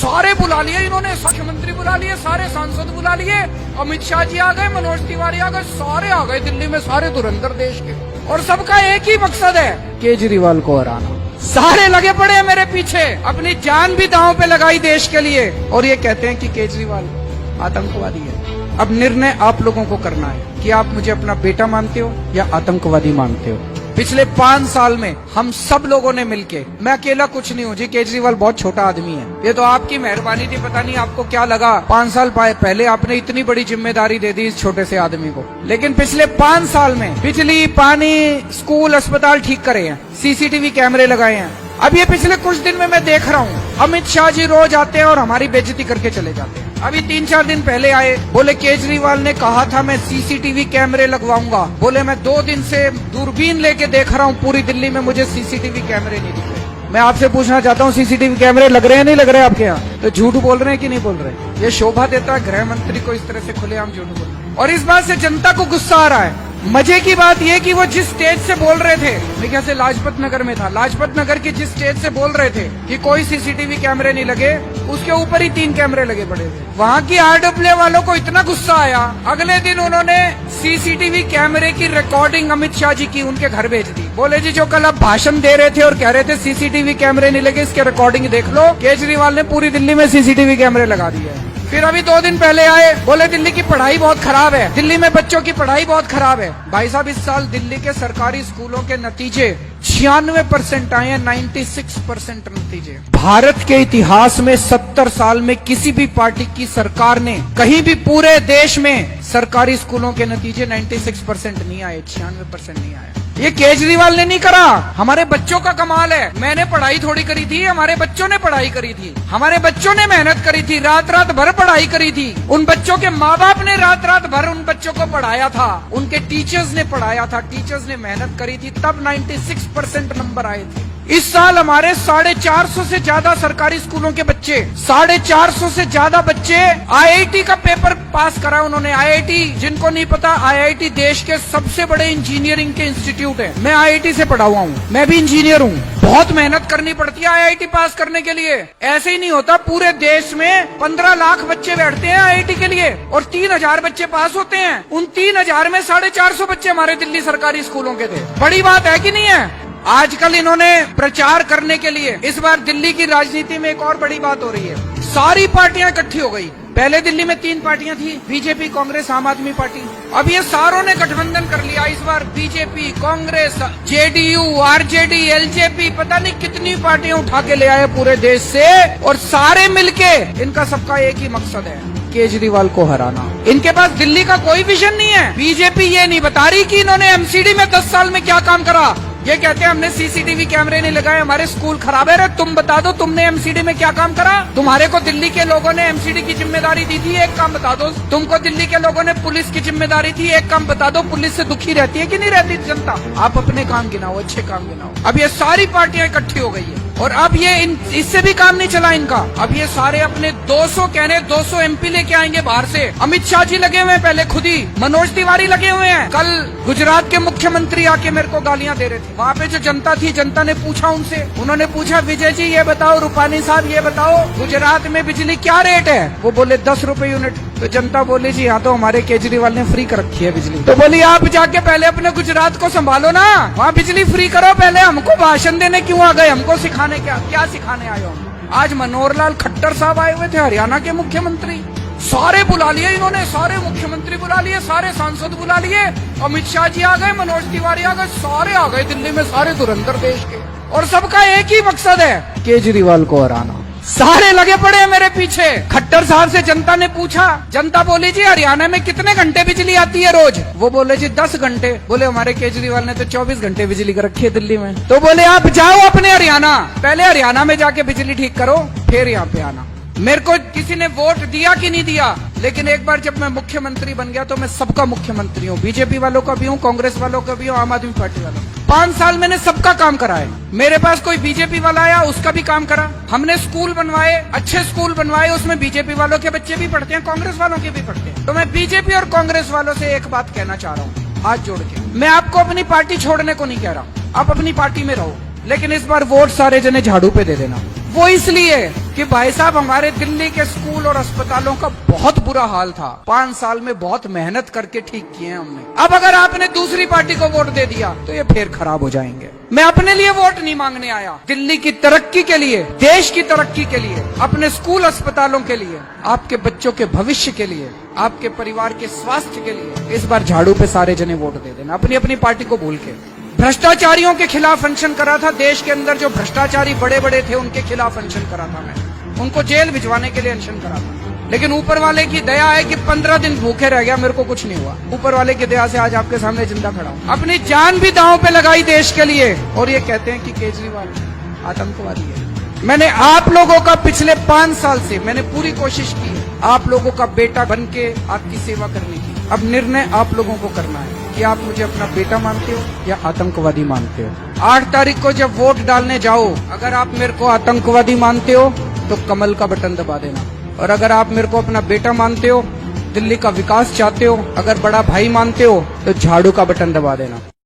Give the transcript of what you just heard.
सारे बुला लिए इन्होंने, मुख्यमंत्री बुला लिए, सारे सांसद बुला लिए, अमित शाह जी आ गए, मनोज तिवारी आ गए, सारे आ गए दिल्ली में, सारे धुरंधर देश के। और सबका एक ही मकसद है, केजरीवाल को हराना। सारे लगे पड़े हैं मेरे पीछे, अपनी जान भी दांव पे लगाई देश के लिए, और ये कहते हैं कि केजरीवाल आतंकवादी है। अब निर्णय आप लोगों को करना है कि आप मुझे अपना बेटा मानते हो या आतंकवादी मानते हो। पिछले 5 साल में हम सब लोगों ने मिलके, मैं अकेला कुछ नहीं हूँ जी, केजरीवाल बहुत छोटा आदमी है, ये तो आपकी मेहरबानी थी। पता नहीं आपको क्या लगा, 5 साल पहले आपने इतनी बड़ी जिम्मेदारी दे दी इस छोटे से आदमी को। लेकिन पिछले 5 साल में बिजली, पानी, स्कूल, अस्पताल ठीक करे हैं, सीसीटीवी कैमरे लगाए हैं। अब ये पिछले कुछ दिन में मैं देख रहा हूँ, अमित शाह जी रोज आते हैं और हमारी बेइज्जती करके चले जाते हैं। अभी 3-4 दिन पहले आए, बोले केजरीवाल ने कहा था मैं सीसीटीवी कैमरे लगवाऊंगा। बोले मैं 2 दिन से दूरबीन लेके देख रहा हूँ पूरी दिल्ली में, मुझे सीसीटीवी कैमरे नहीं दिख रहे। मैं आपसे पूछना चाहता हूँ, सीसीटीवी कैमरे लग रहे हैं नहीं लग रहे आपके यहाँ? तो झूठ बोल रहे हैं कि नहीं बोल रहे? ये शोभा देता है गृह मंत्री को इस तरह से खुलेआम झूठ बोलना। और इस बात से जनता को गुस्सा आ रहा है। मजे की बात यह कि वो जिस स्टेज से बोल रहे थे, मेरे ख्याल से लाजपत नगर में था, लाजपत नगर की जिस स्टेज से बोल रहे थे कि कोई सीसीटीवी कैमरे नहीं लगे, उसके ऊपर ही 3 कैमरे लगे पड़े थे। वहाँ की आरडब्ल्यू वालों को इतना गुस्सा आया, अगले दिन उन्होंने सीसीटीवी कैमरे की रिकॉर्डिंग अमित शाह जी की उनके घर भेज दी। बोले जी जो कल आप भाषण दे रहे थे और कह रहे थे सीसीटीवी कैमरे नहीं लगे, इसके रिकॉर्डिंग देख लो। केजरीवाल ने पूरी दिल्ली में सीसीटीवी कैमरे लगा दिए हैं। फिर अभी 2 दिन पहले आए, बोले दिल्ली की पढ़ाई बहुत खराब है, दिल्ली में बच्चों की पढ़ाई बहुत खराब है। भाई साहब, इस साल दिल्ली के सरकारी स्कूलों के नतीजे 96% आए हैं, 96% नतीजे। भारत के इतिहास में 70 साल में किसी भी पार्टी की सरकार ने कहीं भी पूरे देश में सरकारी स्कूलों के नतीजे 96% नहीं आए, 96% नहीं आए। ये केजरीवाल ने नहीं करा, हमारे बच्चों का कमाल है। मैंने पढ़ाई थोड़ी करी थी, हमारे बच्चों ने पढ़ाई करी थी, हमारे बच्चों ने मेहनत करी थी, रात रात भर पढ़ाई करी थी। उन बच्चों के माँ बाप ने रात रात भर उन बच्चों को पढ़ाया था, उनके टीचर्स ने पढ़ाया था, टीचर्स ने मेहनत करी थी, तब 96% नंबर आए थे। इस साल हमारे 450 से ज्यादा सरकारी स्कूलों के बच्चे, 450 से ज्यादा बच्चे आईआईटी का पेपर पास करा उन्होंने। आईआईटी, जिनको नहीं पता, आईआईटी देश के सबसे बड़े इंजीनियरिंग के इंस्टीट्यूट है। मैं आईआईटी से पढ़ा हुआ हूँ, मैं भी इंजीनियर हूँ। बहुत मेहनत करनी पड़ती है आईआईटी पास करने के लिए, ऐसे ही नहीं होता। पूरे देश में 15 लाख बच्चे बैठते हैं आईआईटी के लिए और 3000 बच्चे पास होते हैं। उन 3000 में 450 बच्चे हमारे दिल्ली सरकारी स्कूलों के थे। बड़ी बात है कि नहीं है? आजकल इन्होंने प्रचार करने के लिए, इस बार दिल्ली की राजनीति में एक और बड़ी बात हो रही है, सारी पार्टियां इकट्ठी हो गई। पहले दिल्ली में 3 पार्टियां थी, बीजेपी, कांग्रेस, आम आदमी पार्टी। अब ये सारों ने गठबंधन कर लिया। इस बार BJP, Congress, JDU, RJD, LJP, पता नहीं कितनी पार्टियां उठा के ले आए पूरे देश से, और सारे मिलके इनका सबका एक ही मकसद है, केजरीवाल को हराना। इनके पास दिल्ली का कोई विजन नहीं है। बीजेपी ये नहीं बता रही कि इन्होंने एमसीडी में 10 साल में क्या काम करा। ये कहते हैं हमने सीसीटीवी कैमरे नहीं लगाए, हमारे स्कूल खराब है। तुम बता दो तुमने एमसीडी में क्या काम करा। तुम्हारे को दिल्ली के लोगों ने एमसीडी की जिम्मेदारी दी थी, एक काम बता दो। तुमको दिल्ली के लोगों ने पुलिस की जिम्मेदारी थी, एक काम बता दो। पुलिस से दुखी रहती है कि नहीं रहती जनता? आप अपने काम गिनाओ, अच्छे काम गिनाओ। अब ये सारी पार्टियां इकट्ठी हो गई है और अब ये इससे भी काम नहीं चला इनका। अब ये सारे अपने 200 एमपी लेके आएंगे बाहर से। अमित शाह जी लगे हुए हैं पहले खुद ही, मनोज तिवारी लगे हुए हैं। कल गुजरात के मुख्यमंत्री आके मेरे को गालियां दे रहे थे। वहाँ पे जो जनता थी, जनता ने पूछा उनसे, उन्होंने पूछा विजय जी ये बताओ, रूपानी साहब ये बताओ, गुजरात में बिजली क्या रेट है? वो बोले 10 रुपए यूनिट। तो जनता बोली जी हाँ, तो हमारे केजरीवाल ने फ्री कर रखी है बिजली। तो बोली आप जाके पहले अपने गुजरात को संभालो ना, वहाँ बिजली फ्री करो पहले। हमको भाषण देने क्यों आ गए? हमको सिखाने क्या सिखाने आए हो? आज मनोहर लाल खट्टर साहब आए हुए थे, हरियाणा के मुख्यमंत्री। सारे बुला लिए इन्होंने, सारे मुख्यमंत्री बुला लिए, सारे सांसद बुला लिए, अमित शाह जी आ गए, मनोज तिवारी आ गए, सारे आ गए दिल्ली में, सारे धुरंधर देश के। और सबका एक ही मकसद है, केजरीवाल को हराना। सारे लगे पड़े हैं मेरे पीछे। खट्टर साहब से जनता ने पूछा, जनता बोली जी हरियाणा में कितने घंटे बिजली आती है रोज? वो बोले जी 10 घंटे। बोले हमारे केजरीवाल ने तो 24 घंटे बिजली कर रखी है दिल्ली में। तो बोले आप जाओ अपने हरियाणा, पहले हरियाणा में जाके बिजली ठीक करो, फिर यहाँ पे आना। मेरे को किसी ने वोट दिया कि नहीं दिया, लेकिन एक बार जब मैं मुख्यमंत्री बन गया तो मैं सबका मुख्यमंत्री हूँ। बीजेपी वालों का भी हूँ, कांग्रेस वालों का भी हूँ, आम आदमी पार्टी वालों। 5 साल मैंने सबका काम करा है। मेरे पास कोई बीजेपी वाला आया, उसका भी काम करा। हमने स्कूल बनवाए, अच्छे स्कूल बनवाए, उसमें बीजेपी वालों के बच्चे भी पढ़ते हैं, कांग्रेस वालों के भी पढ़ते हैं। तो मैं बीजेपी और कांग्रेस वालों से एक बात कहना चाह रहा हूँ, हाथ जोड़ के। मैं आपको अपनी पार्टी छोड़ने को नहीं कह रहा, आप अपनी पार्टी में रहो, लेकिन इस बार वोट सारे जने झाड़ू पे दे देना। वो इसलिए कि भाई साहब हमारे दिल्ली के स्कूल और अस्पतालों का बहुत बुरा हाल था। 5 साल में बहुत मेहनत करके ठीक किए हैं हमने। अब अगर आपने दूसरी पार्टी को वोट दे दिया तो ये फिर खराब हो जाएंगे। मैं अपने लिए वोट नहीं मांगने आया, दिल्ली की तरक्की के लिए, देश की तरक्की के लिए, अपने स्कूल अस्पतालों के लिए, आपके बच्चों के भविष्य के लिए, आपके परिवार के स्वास्थ्य के लिए। इस बार झाड़ू पे सारे जने वोट दे देना, अपनी अपनी पार्टी को भूल के। भ्रष्टाचारियों के खिलाफ अनशन करा था, देश के अंदर जो भ्रष्टाचारी बड़े बड़े थे उनके खिलाफ अनशन करा था मैं, उनको जेल भिजवाने के लिए अनशन करा था। लेकिन ऊपर वाले की दया है कि 15 दिन भूखे रह गया, मेरे को कुछ नहीं हुआ। ऊपर वाले की दया से आज आपके सामने जिंदा खड़ा हूं। अपनी जान भी दांव पे लगाई देश के लिए, और ये कहते हैं कि केजरीवाल आतंकवादी है। मैंने आप लोगों का पिछले 5 साल से मैंने पूरी कोशिश की आप लोगों का बेटा बन के आपकी सेवा करने की। अब निर्णय आप लोगों को करना है कि आप मुझे अपना बेटा मानते हो या आतंकवादी मानते हो। 8 तारीख को जब वोट डालने जाओ, अगर आप मेरे को आतंकवादी मानते हो तो कमल का बटन दबा देना, और अगर आप मेरे को अपना बेटा मानते हो, दिल्ली का विकास चाहते हो, अगर बड़ा भाई मानते हो तो झाड़ू का बटन दबा देना।